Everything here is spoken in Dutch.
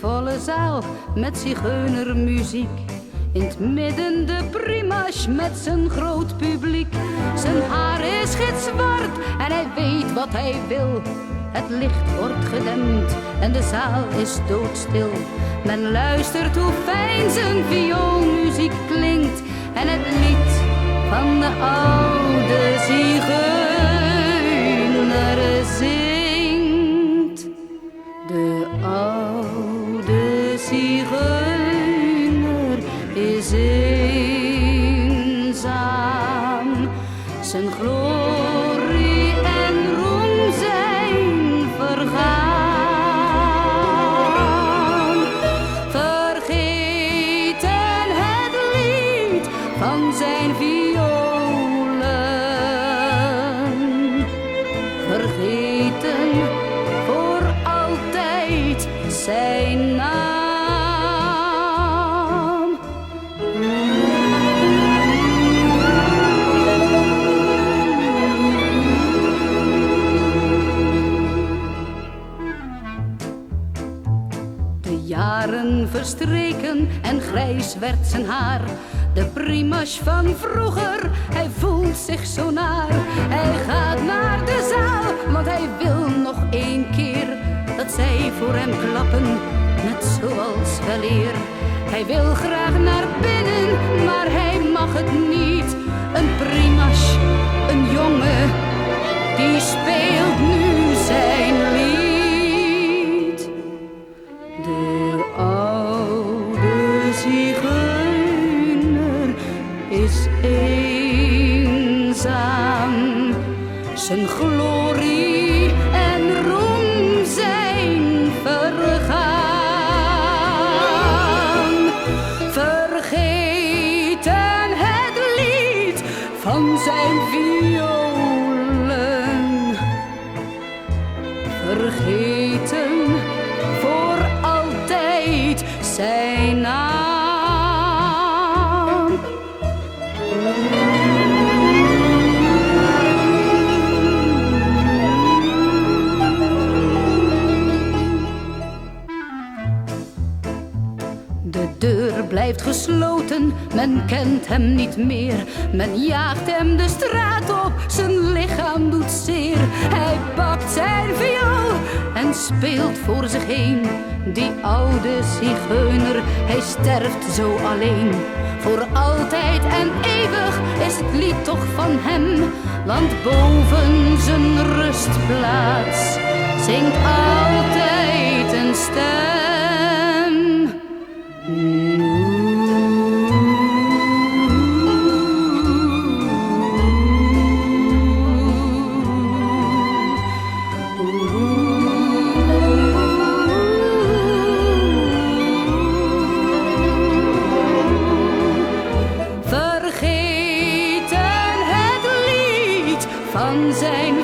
volle zaal met zigeunermuziek. In het midden de primas met zijn groot publiek. Zijn haar is gitzwart en hij weet wat hij wil. Het licht wordt gedempt en de zaal is doodstil. Men luistert hoe fijn zijn vioolmuziek klinkt. En het lied van de oude zigeuner zingt. De oude zigeuner is eenzaam. Zijn glorie en roem zijn vergaan. Vergeten het lied van zijn violen. Vergeten voor altijd zijn naam. De jaren verstreken en grijs werd zijn haar. De primas van vroeger, hij voelt zich zo naar. Hij gaat naar de zaal, want hij wil nog één keer dat zij voor hem klappen, net zoals weleer. Hij wil graag naar binnen, maar hij mag het niet. Een primas, een jongen, die speelt nu zijn lied. De oude zigeuner is eenzaam. Zijn glorie en roem zijn vergaan. Vergeten het lied van zijn violen. Vergeten voor altijd zijn naam. De deur blijft gesloten, men kent hem niet meer. Men jaagt hem de straat op, zijn lichaam doet zeer. Hij pakt zijn viool en speelt voor zich heen. Die oude zigeuner, hij sterft zo alleen. Voor altijd en eeuwig is het lied toch van hem. Want boven zijn rustplaats zingt altijd een stem. Vergeten het lied van zijn